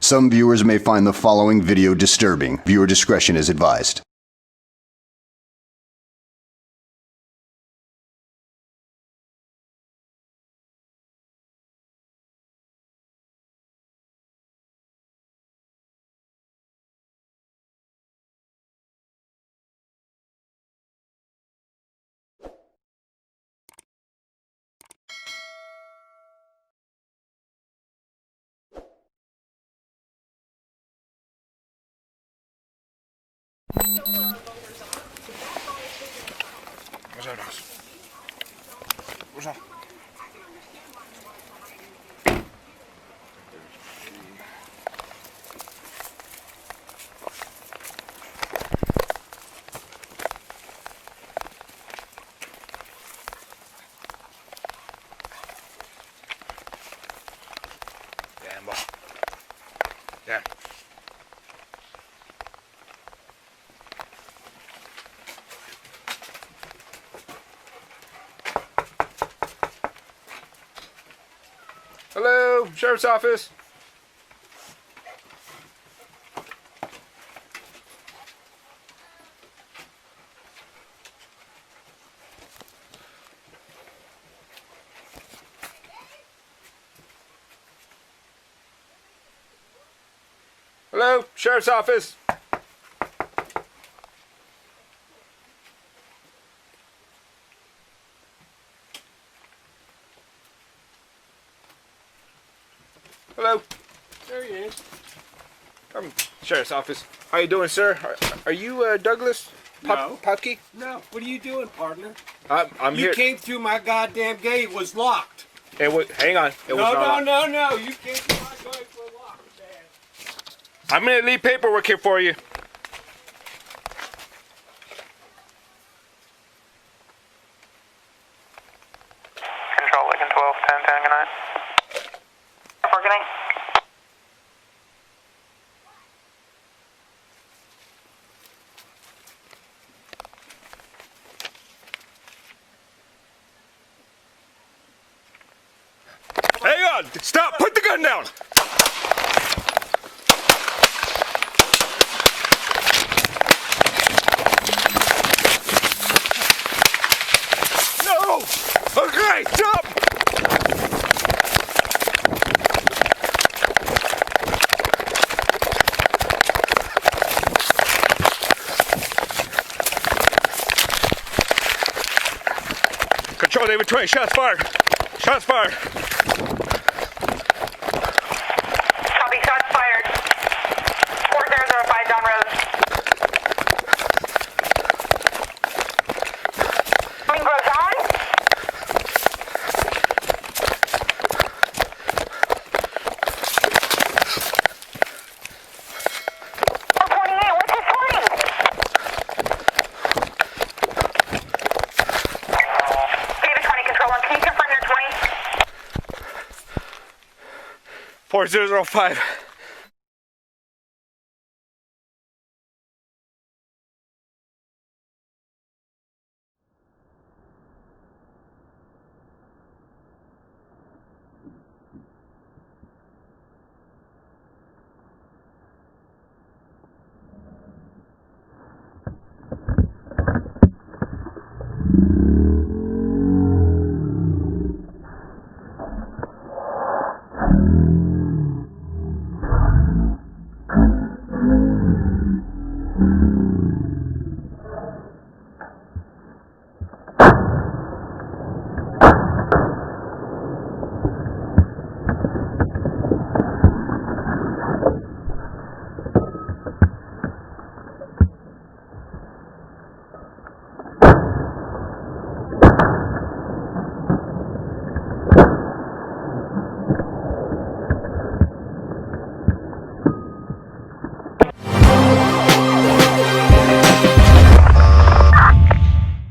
Some viewers may find the following video disturbing. Viewer discretion is advised. Yeah. Hello, Sheriff's Office. Hello, Sheriff's Office. Hello. There he is. Sheriff's Office. How you doing, sir? Are you Douglas No. Popke? No. What are you doing, partner? I'm You here. came through my goddamn gate. It was locked. It was. Hang on. It was not locked. No. You came through my gate. It was locked, man. I'm gonna leave paperwork here for you. Control Lincoln 12, 10, 10, good night. 4, good night. Hang on! Stop! Put the gun down! No! Okay, stop! Control David 20, shots fired. Shots fired. Copy, shots fired. 4005 John Road. Coming for John? 428, what's his point? David 20, control 1, can you confirm your 20? 4005.